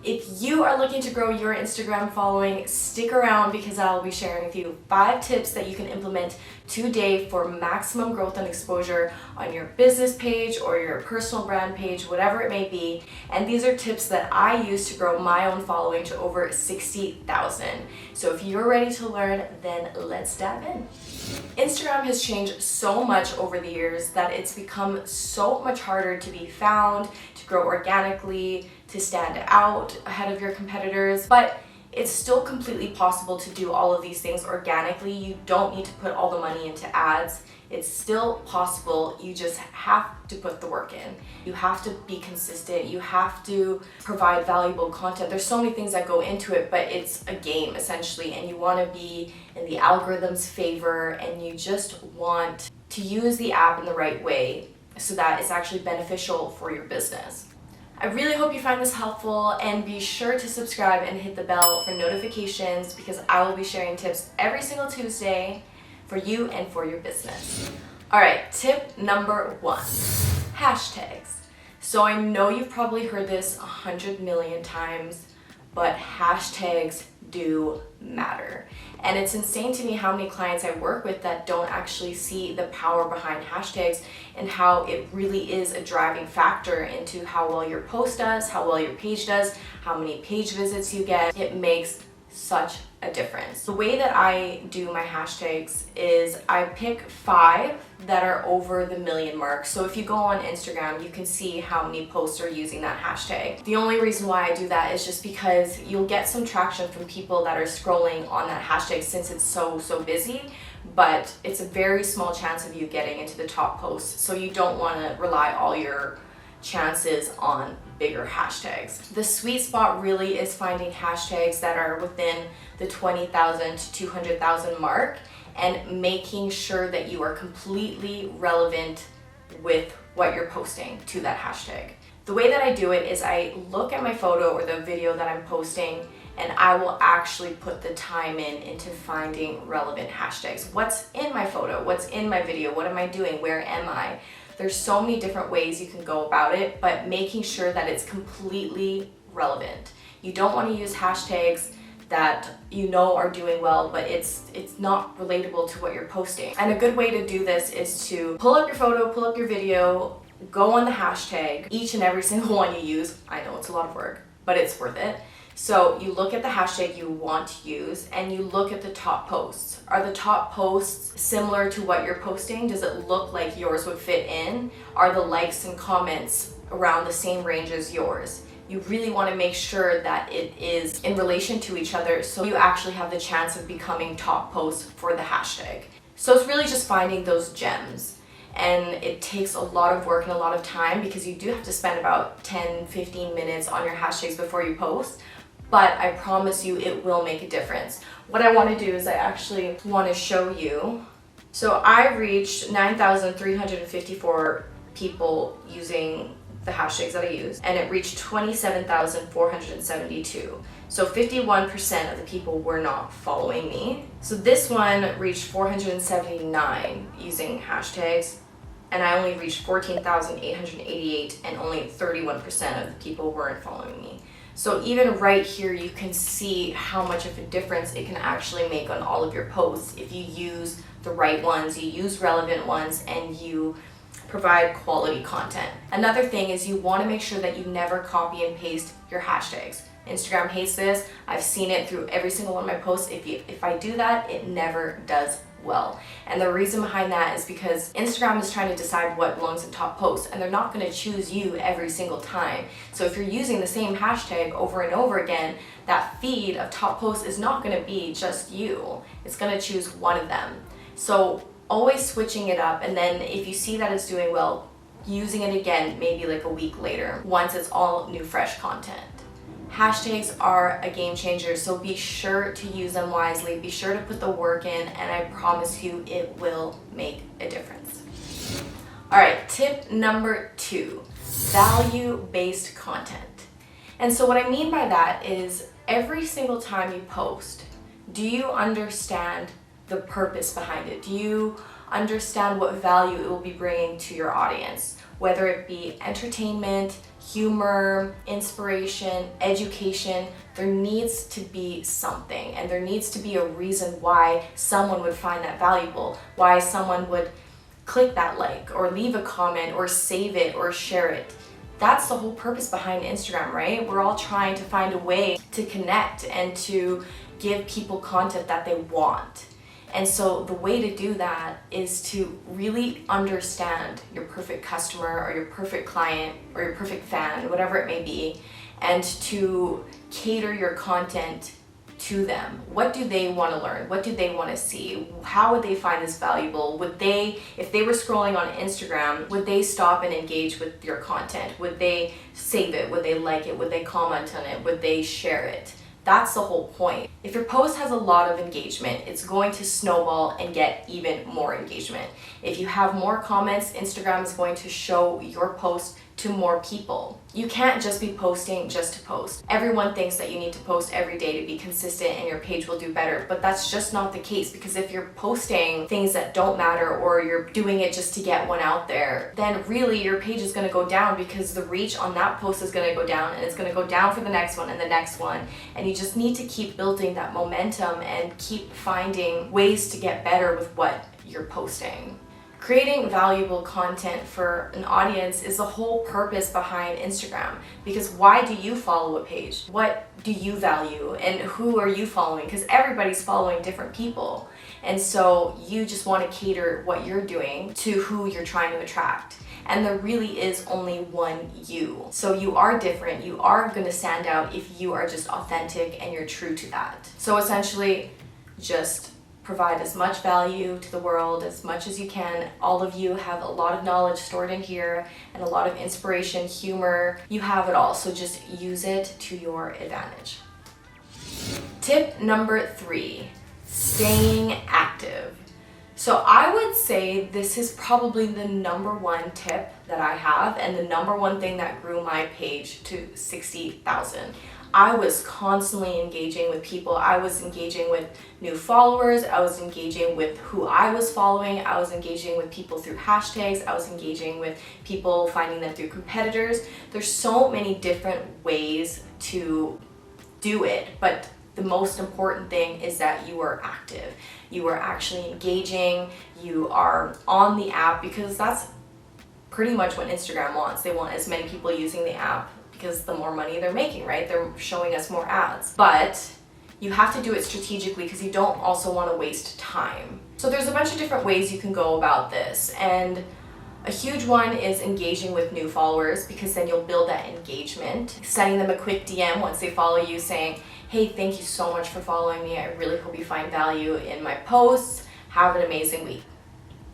If you are looking to grow your Instagram following, stick around because I will be sharing with you 5 tips that you can implement today for maximum growth and exposure on your business page or your personal brand page, whatever it may be. And these are tips that I use to grow my own following to over 60,000. So if you're ready to learn, then let's dive in. Instagram has changed so much over the years that it's become so much harder to be found, to grow organically, to stand out ahead of your competitors, but it's still completely possible to do all of these things organically. You don't need to put all the money into ads. It's still possible. You just have to put the work in. You have to be consistent. You have to provide valuable content. There's so many things that go into it, but it's a game essentially, and you want to be in the algorithm's favor, and you just want to use the app in the right way so that it's actually beneficial for your business. I really hope you find this helpful, and be sure to subscribe and hit the bell for notifications because I will be sharing tips every single Tuesday for you and for your business. All right, tip number 1, hashtags. So I know you've probably heard this 100 million times, but hashtags do matter. And it's insane to me how many clients I work with that don't actually see the power behind hashtags and how it really is a driving factor into how well your post does, how well your page does, how many page visits you get. It makes such a difference. The way that I do my hashtags is I pick 5 that are over the million mark. So if you go on Instagram, you can see how many posts are using that hashtag. The only reason why I do that is just because you'll get some traction from people that are scrolling on that hashtag since it's so busy, but it's a very small chance of you getting into the top posts. So you don't want to rely all your chances on bigger hashtags. The sweet spot really is finding hashtags that are within the 20,000 to 200,000 mark and making sure that you are completely relevant with what you're posting to that hashtag. The way that I do it is I look at my photo or the video that I'm posting, and I will actually put the time into finding relevant hashtags. What's in my photo? What's in my video? What am I doing? Where am I? There's so many different ways you can go about it, but making sure that it's completely relevant. You don't want to use hashtags that you know are doing well, but it's not relatable to what you're posting. And a good way to do this is to pull up your photo, pull up your video, go on the hashtag, each and every single one you use. I know it's a lot of work, but it's worth it. So you look at the hashtag you want to use and you look at the top posts. Are the top posts similar to what you're posting? Does it look like yours would fit in? Are the likes and comments around the same range as yours? You really want to make sure that it is in relation to each other so you actually have the chance of becoming top posts for the hashtag. So it's really just finding those gems. And it takes a lot of work and a lot of time because you do have to spend about 10-15 minutes on your hashtags before you post. But I promise you it will make a difference. What I want to do is I actually want to show you. So I reached 9,354 people using the hashtags that I use, and it reached 27,472. So 51% of the people were not following me. So this one reached 479 using hashtags, and I only reached 14,888, and only 31% of the people weren't following me. So even right here, you can see how much of a difference it can actually make on all of your posts if you use the right ones, you use relevant ones, and you provide quality content. Another thing is you want to make sure that you never copy and paste your hashtags. Instagram hates this. I've seen it through every single one of my posts. If I do that, it never does well. And the reason behind that is because Instagram is trying to decide what belongs in top posts, and they're not going to choose you every single time. So if you're using the same hashtag over and over again, that feed of top posts is not going to be just you. It's going to choose one of them. So always switching it up, and then if you see that it's doing well, using it again maybe like a week later once it's all new fresh content. Hashtags are a game changer, so be sure to use them wisely, be sure to put the work in, and I promise you it will make a difference. All right, tip number 2, value-based content. And so what I mean by that is every single time you post, do you understand the purpose behind it? Do you understand what value it will be bringing to your audience? Whether it be entertainment, humor, inspiration, education. There needs to be something, and there needs to be a reason why someone would find that valuable, why someone would click that like or leave a comment or save it or share it. That's the whole purpose behind Instagram, right? We're all trying to find a way to connect and to give people content that they want. And so the way to do that is to really understand your perfect customer or your perfect client or your perfect fan, whatever it may be, and to cater your content to them. What do they want to learn? What do they want to see? How would they find this valuable? Would they, if they were scrolling on Instagram, would they stop and engage with your content? Would they save it? Would they like it? Would they comment on it? Would they share it? That's the whole point. If your post has a lot of engagement, it's going to snowball and get even more engagement. If you have more comments, Instagram is going to show your post to more people. You can't just be posting just to post. Everyone thinks that you need to post every day to be consistent and your page will do better, but that's just not the case, because if you're posting things that don't matter or you're doing it just to get one out there, then really your page is going to go down, because the reach on that post is going to go down, and it's going to go down for the next one and the next one. And you just need to keep building that momentum and keep finding ways to get better with what you're posting. Creating valuable content for an audience is the whole purpose behind Instagram, because why do you follow a page? What do you value and who are you following? Because everybody's following different people. And so you just want to cater what you're doing to who you're trying to attract. And there really is only one you. So you are different. You are going to stand out if you are just authentic and you're true to that. So essentially, just provide as much value to the world as much as you can. All of you have a lot of knowledge stored in here and a lot of inspiration, humor. You have it all, so just use it to your advantage. Tip number 3, staying active. So I would say this is probably the number one tip that I have, and the number one thing that grew my page to 60,000. I was constantly engaging with people. I was engaging with new followers. I was engaging with who I was following. I was engaging with people through hashtags. I was engaging with people, finding them through competitors. There's so many different ways to do it, but the most important thing is that you are active. You are actually engaging. You are on the app, because that's pretty much what Instagram wants. They want as many people using the app, because the more money they're making, right? They're showing us more ads. But you have to do it strategically, because you don't also want to waste time. So there's a bunch of different ways you can go about this. And a huge one is engaging with new followers, because then you'll build that engagement. Sending them a quick DM once they follow you saying, hey, thank you so much for following me. I really hope you find value in my posts. Have an amazing week.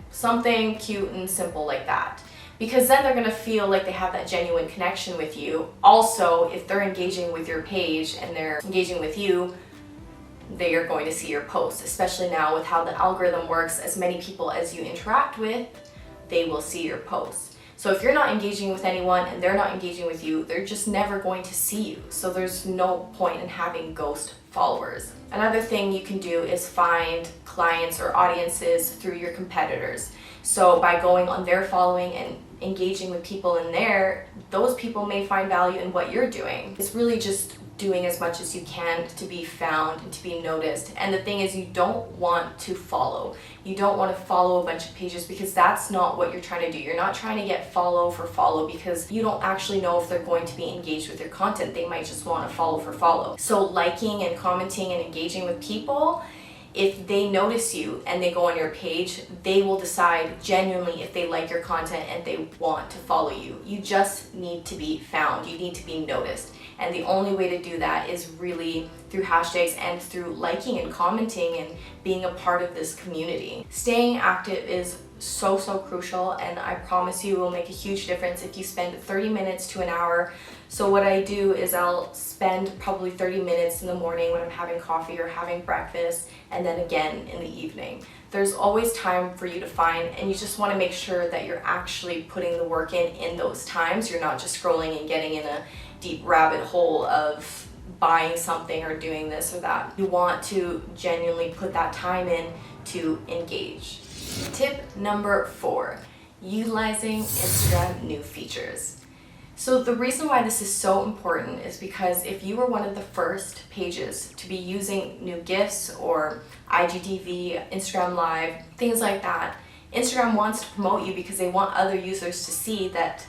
Something cute and simple like that. Because then they're going to feel like they have that genuine connection with you. Also, if they're engaging with your page and they're engaging with you, they are going to see your posts, especially now with how the algorithm works. As many people as you interact with, they will see your posts. So if you're not engaging with anyone and they're not engaging with you, they're just never going to see you. So there's no point in having ghost followers. Another thing you can do is find clients or audiences through your competitors. So by going on their following and engaging with people in there, those people may find value in what you're doing. It's really just doing as much as you can to be found and to be noticed. And the thing is, you don't want to follow. You don't want to follow a bunch of pages, because that's not what you're trying to do. You're not trying to get follow for follow, because you don't actually know if they're going to be engaged with your content. They might just want to follow for follow. So liking and commenting and engaging with people, if they notice you and they go on your page, they will decide genuinely if they like your content and they want to follow you. You just need to be found. You need to be noticed. And the only way to do that is really through hashtags and through liking and commenting and being a part of this community. Staying active is so crucial, and I promise you it will make a huge difference if you spend 30 minutes to an hour. So what I do is I'll spend probably 30 minutes in the morning when I'm having coffee or having breakfast, and then again in the evening. There's always time for you to find, and you just want to make sure that you're actually putting the work in those times. You're not just scrolling and getting in a deep rabbit hole of buying something or doing this or that. You want to genuinely put that time in to engage. Tip number 4, utilizing Instagram new features. So the reason why this is so important is because if you were one of the first pages to be using new GIFs or IGTV, Instagram Live, things like that, Instagram wants to promote you because they want other users to see that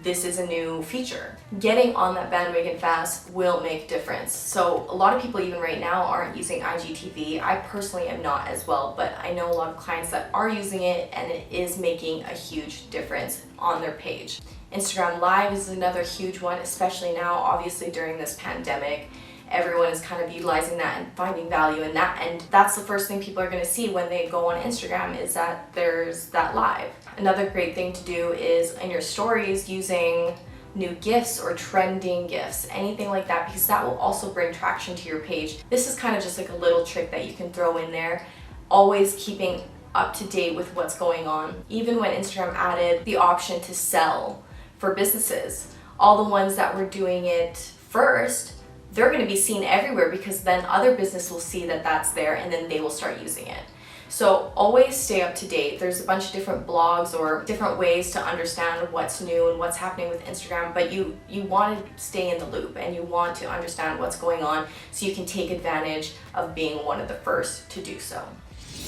this is a new feature. Getting on that bandwagon fast will make a difference. So a lot of people even right now aren't using IGTV. I personally am not as well, but I know a lot of clients that are using it and it is making a huge difference on their page. Instagram Live is another huge one, especially now, obviously during this pandemic. Everyone is kind of utilizing that and finding value in that, and that's the first thing people are going to see when they go on Instagram is that there's that live. Another great thing to do is in your stories using new GIFs or trending GIFs, anything like that, because that will also bring traction to your page. This is kind of just like a little trick that you can throw in there, always keeping up to date with what's going on. Even when Instagram added the option to sell for businesses, all the ones that were doing it first, they're going to be seen everywhere because then other business will see that that's there and then they will start using it. So always stay up to date. There's a bunch of different blogs or different ways to understand what's new and what's happening with Instagram, but you want to stay in the loop and you want to understand what's going on so you can take advantage of being one of the first to do so.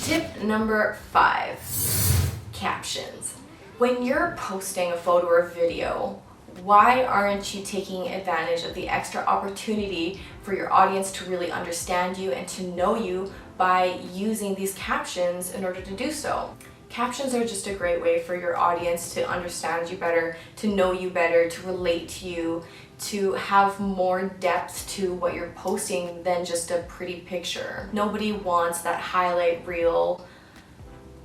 Tip number 5, captions. When you're posting a photo or video, why aren't you taking advantage of the extra opportunity for your audience to really understand you and to know you by using these captions in order to do so? Captions are just a great way for your audience to understand you better, to know you better, to relate to you, to have more depth to what you're posting than just a pretty picture. Nobody wants that highlight reel,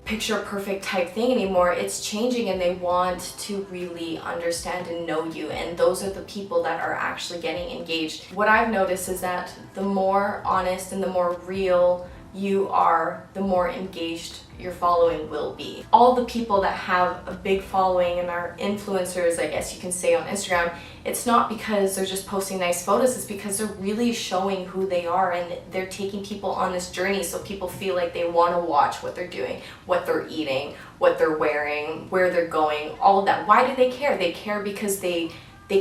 picture perfect type thing anymore. It's changing and they want to really understand and know you, and those are the people that are actually getting engaged. What I've noticed is that the more honest and the more real you are, the more engaged your following will be. All the people that have a big following and are influencers, I guess you can say, on Instagram, it's not because they're just posting nice photos, it's because they're really showing who they are and they're taking people on this journey so people feel like they want to watch what they're doing, what they're eating, what they're wearing, where they're going, all of that. Why do they care? They care because they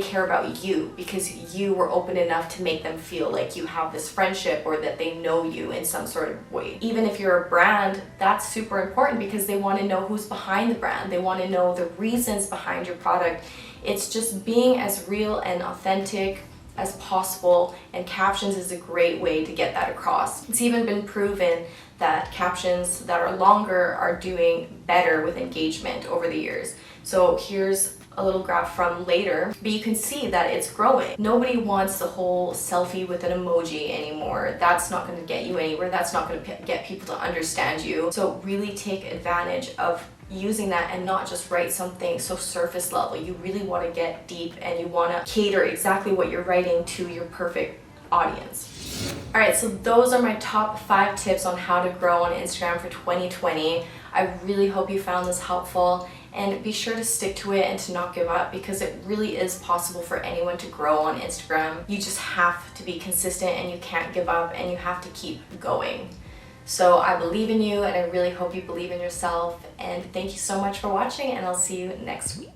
care about you, because you were open enough to make them feel like you have this friendship or that they know you in some sort of way. Even if you're a brand, that's super important because they want to know who's behind the brand. They want to know the reasons behind your product. It's just being as real and authentic as possible, and captions is a great way to get that across. It's even been proven that captions that are longer are doing better with engagement over the years. So here's a little graph from later, but you can see that it's growing. Nobody wants the whole selfie with an emoji anymore. That's not going to get you anywhere. That's not going to get people to understand you. So really take advantage of using that and not just write something so surface level. You really want to get deep and you want to cater exactly what you're writing to your perfect audience. All right, so those are my top 5 tips on how to grow on Instagram for 2020. I really hope you found this helpful, and be sure to stick to it and to not give up, because it really is possible for anyone to grow on Instagram. You just have to be consistent and you can't give up and you have to keep going. So I believe in you and I really hope you believe in yourself, and thank you so much for watching, and I'll see you next week.